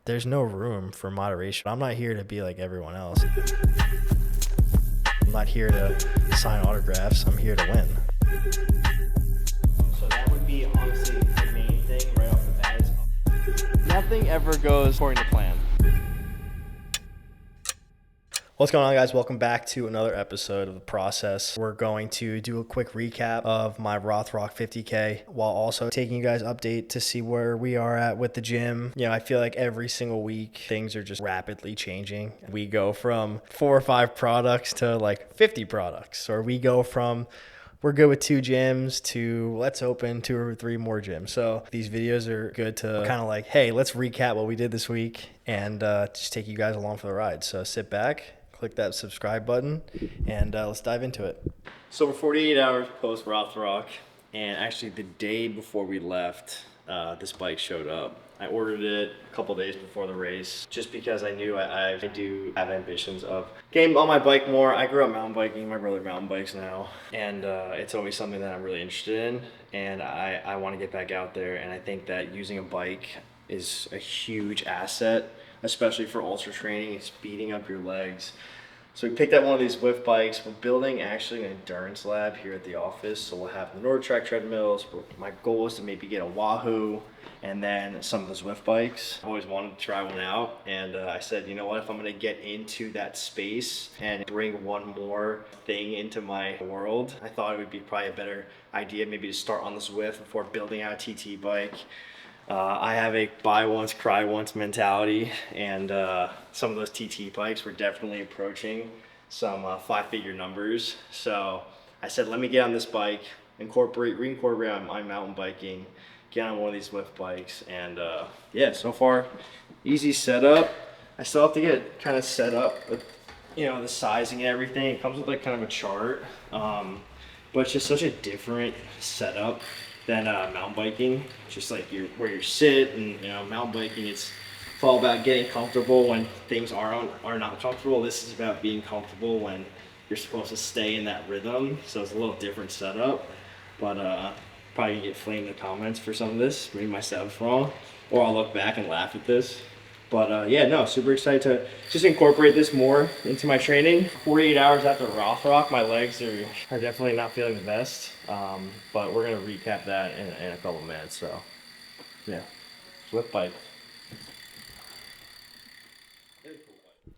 there's no room for moderation. I'm not here to be like everyone else. I'm not here to sign autographs. I'm here to win. So that would be honestly the main thing right off the bat. Nothing ever goes according to plan. What's going on, guys? Welcome back to another episode of The Process. We're going to do a quick recap of my Rothrock 50K while also taking you guys update to see where we are at with the gym. You know, I feel like every single week things are just rapidly changing. We go from 4 or 5 products to like 50 products, or we go from we're good with 2 gyms to let's open 2 or 3 more gyms. So these videos are good to kind of like, hey, let's recap what we did this week and just take you guys along for the ride. So sit back, click that subscribe button, and let's dive into it. So we're 48 hours post Rothrock, and actually the day before we left, this bike showed up. I ordered it a couple days before the race just because I knew I do have ambitions of getting on my bike more. I grew up mountain biking. My brother mountain bikes now, and it's always something that I'm really interested in, and I want to get back out there. And I think that using a bike is a huge asset, especially for ultra training, speeding up your legs. So we picked up one of these Zwift bikes. We're building actually an endurance lab here at the office. So we'll have the NordTrack treadmills. My goal is to maybe get a Wahoo and then some of the Zwift bikes. I always wanted to try one out. And I said, you know what, if I'm gonna get into that space and bring one more thing into my world, I thought it would be probably a better idea maybe to start on the Zwift before building out a TT bike. I have a buy once, cry once mentality, and some of those TT bikes were definitely approaching some 5-figure numbers. So I said, let me get on this bike, reincorporate on my mountain biking, get on one of these Zwift bikes, and yeah, so far, easy setup. I still have to get kind of set up with, you know, the sizing and everything. It comes with like kind of a chart, but it's just such a different setup than mountain biking. Just like where you sit, and you know, mountain biking, it's all about getting comfortable when things are not comfortable. This is about being comfortable when you're supposed to stay in that rhythm. So it's a little different setup, but probably gonna get flamed in the comments for some of this. Maybe my setup's wrong, or I'll look back and laugh at this. But yeah, no, super excited to just incorporate this more into my training. 48 hours after Rothrock, my legs are definitely not feeling the best. But we're gonna recap that in a couple minutes. So yeah, Zwift bike.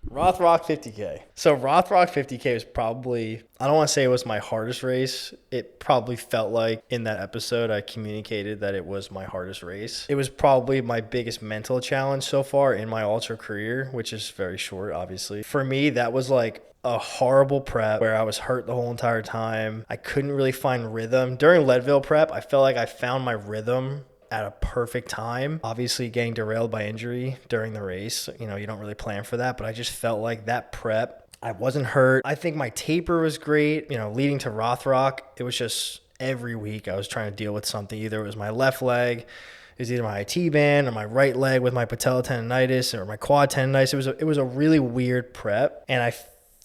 Rothrock 50K. So Rothrock 50K was probably, I don't want to say it was my hardest race. It probably felt like in that episode I communicated that it was my hardest race. It was probably my biggest mental challenge so far in my ultra career, which is very short, obviously. For me, that was like a horrible prep where I was hurt the whole entire time. I couldn't really find rhythm. During Leadville prep, I felt like I found my rhythm at a perfect time. Obviously getting derailed by injury during the race, you know, you don't really plan for that, but I just felt like that prep, I wasn't hurt. I think my taper was great, you know, leading to Rothrock. It was just every week I was trying to deal with something. Either it was my left leg, it was either my IT band, or my right leg with my patella tendonitis, or my quad tendonitis. It was a really weird prep, and I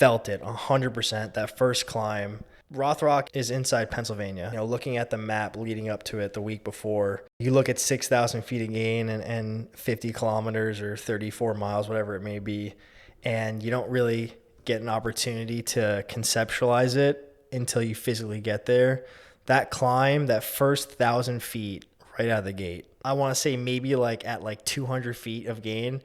felt it 100% that first climb. Rothrock is inside Pennsylvania. You know, looking at the map leading up to it the week before, you look at 6,000 feet of gain and 50 kilometers or 34 miles, whatever it may be, and you don't really get an opportunity to conceptualize it until you physically get there. That climb, that first 1,000 feet right out of the gate, I want to say maybe like at like 200 feet of gain,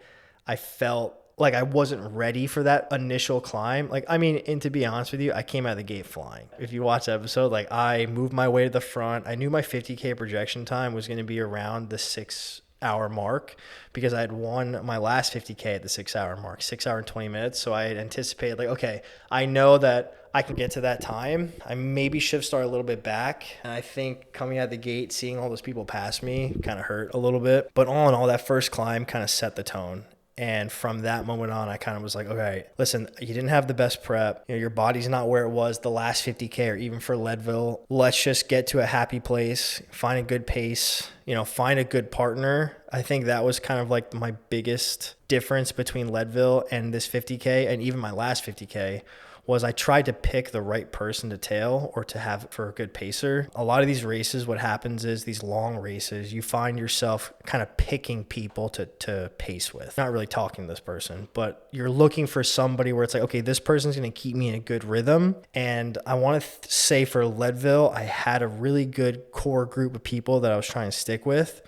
I felt like I wasn't ready for that initial climb. Like, I mean, and to be honest with you, I came out of the gate flying. If you watch the episode, like I moved my way to the front. I knew my 50K projection time was going to be around the 6-hour mark because I had won my last 50K at the 6-hour mark, 6 hour and 20 minutes. So I had anticipated like, okay, I know that I can get to that time. I maybe should have started a little bit back. And I think coming out of the gate, seeing all those people pass me kind of hurt a little bit. But all in all, that first climb kind of set the tone. And from that moment on, I kind of was like, okay, listen, you didn't have the best prep. You know, your body's not where it was the last 50K or even for Leadville. Let's just get to a happy place, find a good pace, you know, find a good partner. I think that was kind of like my biggest difference between Leadville and this 50K and even my last 50K was I tried to pick the right person to tail or to have for a good pacer. A lot of these races, what happens is these long races, you find yourself kind of picking people to pace with. Not really talking to this person, but you're looking for somebody where it's like, okay, this person's going to keep me in a good rhythm. And I want to say for Leadville, I had a really good core group of people that I was trying to stick with.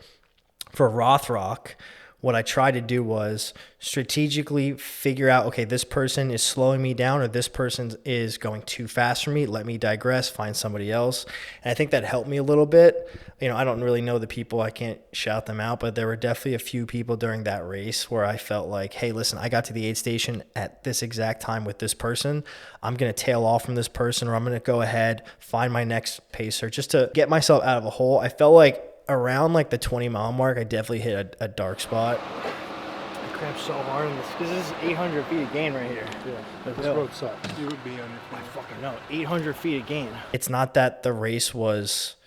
For Rothrock, what I tried to do was strategically figure out, okay, this person is slowing me down or this person is going too fast for me. Let me digress, find somebody else. And I think that helped me a little bit. I don't really know the people. I can't shout them out, but there were definitely a few people during that race where I felt like, hey, listen, I got to the aid station at this exact time with this person. I'm going to tail off from this person, or I'm going to go ahead, find my next pacer just to get myself out of a hole. I felt like around like the 20-mile mark, I definitely hit a dark spot. I cramped so hard on this because this is 800 feet of gain right here. Yeah, this road sucks. You would be on your feet. I fucking know. 800 feet of gain. It's not that the race was,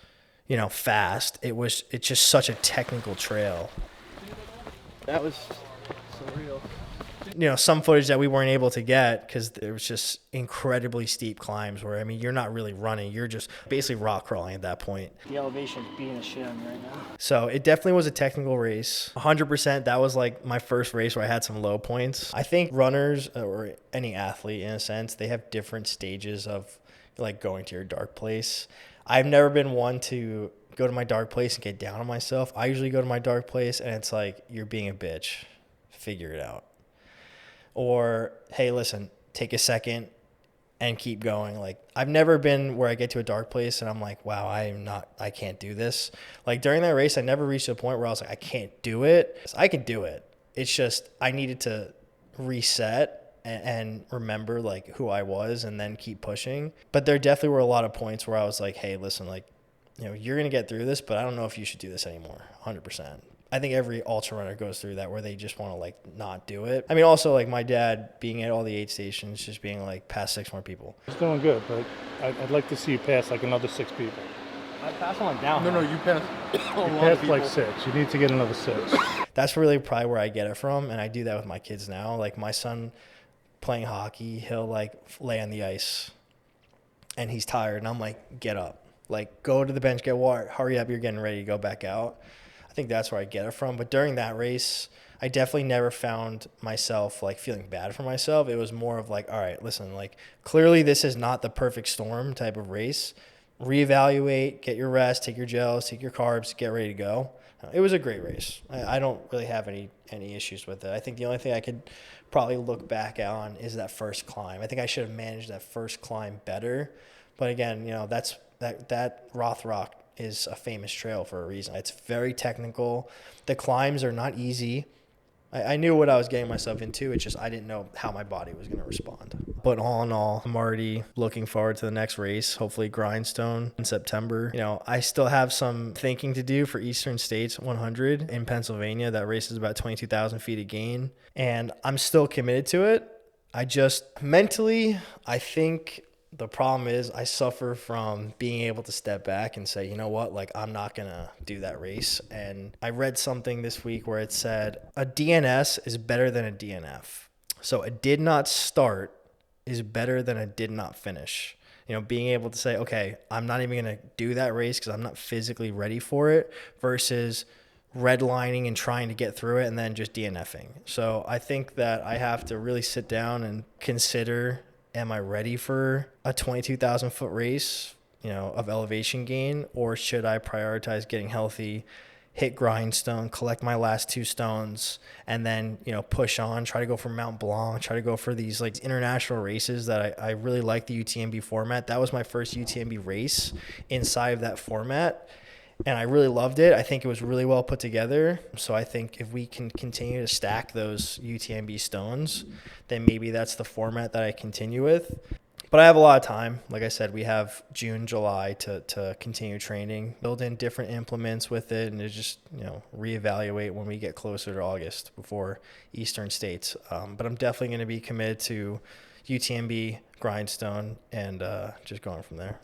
fast. It's just such a technical trail. That was surreal. Some footage that we weren't able to get because there was just incredibly steep climbs where, you're not really running. You're just basically rock crawling at that point. The elevation's beating the shit on me right now. So it definitely was a technical race. 100%, that was like my first race where I had some low points. I think runners or any athlete in a sense, they have different stages of like going to your dark place. I've never been one to go to my dark place and get down on myself. I usually go to my dark place and it's like, you're being a bitch. Figure it out. Or, hey, listen, take a second and keep going. Like, I've never been where I get to a dark place and I'm like, wow, I can't do this. Like, during that race, I never reached a point where I was like, I can't do it. I can do it. It's just, I needed to reset and remember, like, who I was and then keep pushing. But there definitely were a lot of points where I was like, hey, listen, like, you're going to get through this, but I don't know if you should do this anymore. 100%. I think every ultra runner goes through that where they just want to like not do it. Also like my dad being at all the aid stations, just being like past 6 more people. It's doing good, but I'd like to see you pass like another 6 people. I passed one down. No, you passed. You passed like 6. You need to get another 6. That's really probably where I get it from, and I do that with my kids now. Like my son playing hockey, he'll like lay on the ice, and he's tired, and I'm like, get up, like go to the bench, get water, hurry up, you're getting ready to go back out. I think that's where I get it from. But during that race, I definitely never found myself like feeling bad for myself. It was more of like, all right, listen, like clearly this is not the perfect storm type of race. Reevaluate, get your rest, take your gels, take your carbs, get ready to go. It was a great race. I don't really have any issues with it. I think the only thing I could probably look back on is that first climb. I think I should have managed that first climb better. But again, that's that Rothrock is a famous trail for a reason. It's very technical. The climbs are not easy. I knew what I was getting myself into. It's just I didn't know how my body was going to respond. But all in all, I'm already looking forward to the next race, hopefully Grindstone in September. I still have some thinking to do for Eastern States 100 in Pennsylvania. That race is about 22,000 feet of gain. And I'm still committed to it. I just mentally, I think the problem is I suffer from being able to step back and say, you know what, like I'm not going to do that race. And I read something this week where it said a DNS is better than a DNF. So a did not start is better than a did not finish. Being able to say, okay, I'm not even going to do that race because I'm not physically ready for it versus redlining and trying to get through it and then just DNFing. So I think that I have to really sit down and consider, am I ready for a 22,000 foot race, of elevation gain, or should I prioritize getting healthy, hit Grindstone, collect my last 2 stones, and then, push on, try to go for Mount Blanc, try to go for these like international races that I really like the UTMB format. That was my first UTMB race inside of that format. And I really loved it. I think it was really well put together. So I think if we can continue to stack those UTMB stones, then maybe that's the format that I continue with. But I have a lot of time. Like I said, we have June, July to continue training, build in different implements with it, and to just, reevaluate when we get closer to August before Eastern States. But I'm definitely going to be committed to UTMB, Grindstone, and just going from there.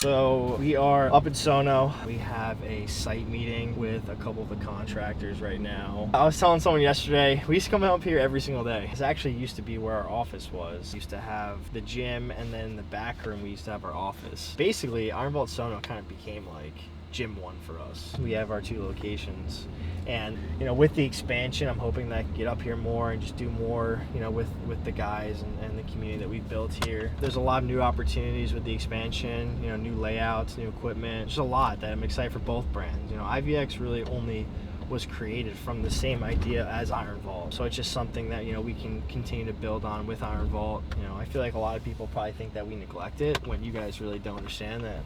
So we are up in Sono. We have a site meeting with a couple of the contractors right now. I was telling someone yesterday, we used to come up here every single day. This actually used to be where our office was. We used to have the gym, and then the back room we used to have our office. Basically, Iron Vault Sono kind of became like Gym 1 for us. We have our 2 locations, and with the expansion, I'm hoping that I can get up here more and just do more with the guys and the community that we've built here. There's a lot of new opportunities with the expansion, new layouts, new equipment. There's a lot that I'm excited for both brands. IVX really only was created from the same idea as Iron Vault, so it's just something that we can continue to build on with Iron Vault. I feel like a lot of people probably think that we neglect it, when you guys really don't understand that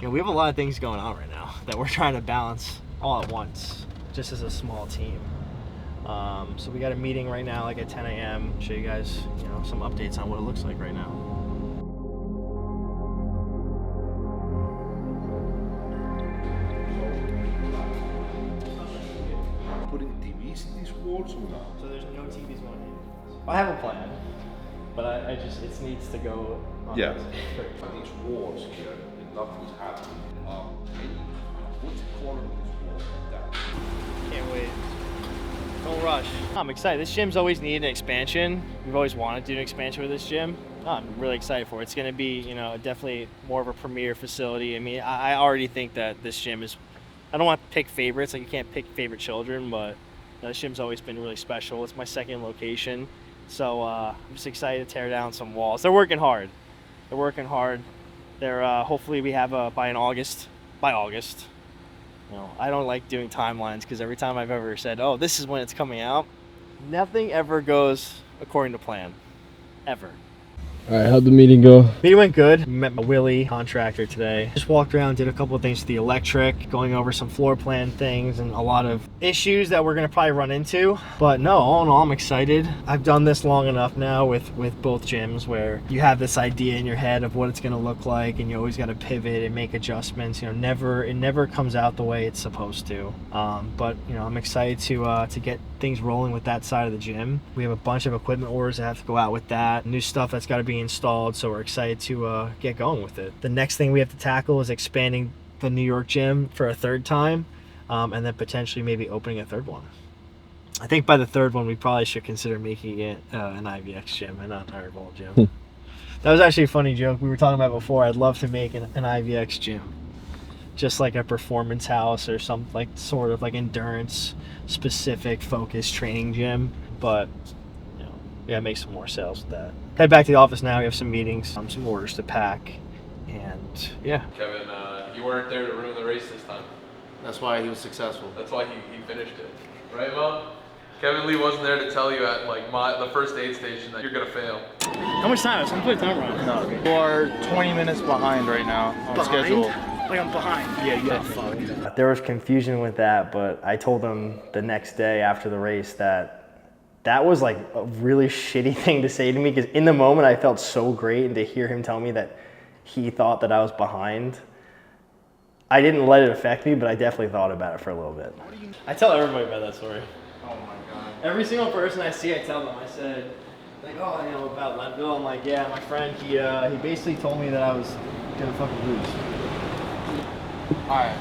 we have a lot of things going on right now that we're trying to balance all at once, just as a small team. So we got a meeting right now, like at 10 a.m. Show you guys, some updates on what it looks like right now. Putting TVs in these walls or not? So there's no TVs going in. I have a plan, but it needs to go on. Yeah. These walls here, nothing's happening. What's the corner of this wall like that? Can't wait. Don't rush. I'm excited. This gym's always needed an expansion. We've always wanted to do an expansion with this gym. I'm really excited for it. It's going to be, definitely more of a premier facility. I mean, I already think that this gym is, I don't want to pick favorites. Like, you can't pick favorite children, but this gym's always been really special. It's my second location. So I'm just excited to tear down some walls. They're working hard. They're hopefully we have by August. I don't like doing timelines, because every time I've ever said, oh, this is when it's coming out, nothing ever goes according to plan. Ever. All right, how'd the meeting go? Meeting went good. We met my Willie contractor today. Just walked around, did a couple of things with the electric, going over some floor plan things and a lot of issues that we're gonna probably run into. But no, all in all, I'm excited. I've done this long enough now with both gyms, where you have this idea in your head of what it's gonna look like, and you always gotta pivot and make adjustments. It never comes out the way it's supposed to. But I'm excited to get things rolling with that side of the gym. We have a bunch of equipment orders that have to go out with that. New stuff that's got to be installed, so we're excited to get going with it. The next thing we have to tackle is expanding the New York gym for a 3rd time, and then potentially maybe opening a 3rd one. I think by the 3rd one we probably should consider making it an IVX gym and not an Iron Vault gym. That was actually a funny joke we were talking about before. I'd love to make an IVX gym, just like a performance house or some sort of endurance specific focused training gym. But we gotta make some more sales with that. Head back to the office now. We have some meetings, some orders to pack, and yeah. Kevin, you weren't there to ruin the race this time. That's why he was successful. That's why he finished it, right, Mo? Kevin Lee wasn't there to tell you at the first aid station that you're gonna fail. How much time? I'm putting time on. No, you are 20 minutes behind right now on schedule. Like I'm behind. Yeah. Fuck. There was confusion with that, but I told him the next day after the race that was like a really shitty thing to say to me, because in the moment I felt so great, and to hear him tell me that he thought that I was behind, I didn't let it affect me, but I definitely thought about it for a little bit. I tell everybody about that story. Oh my god. Every single person I see, I tell them. I said, about Leadville. I'm like, yeah, my friend, he basically told me that I was gonna fucking lose. Alright.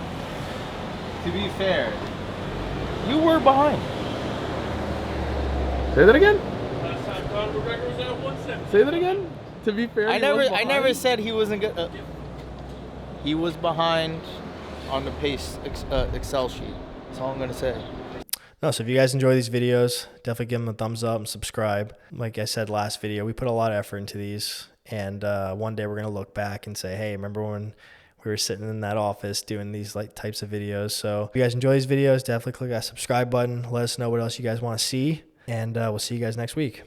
To be fair, you were behind. Say that again? Last time Conor McGregor was at 170. Say that again? To be fair, I never said he wasn't good. He was behind on the pace Excel sheet. That's all I'm gonna say. No, so if you guys enjoy these videos, definitely give them a thumbs up and subscribe. Like I said last video, we put a lot of effort into these, and one day we're gonna look back and say, hey, remember when we were sitting in that office doing these types of videos? So if you guys enjoy these videos, definitely click that subscribe button. Let us know what else you guys want to see, and we'll see you guys next week.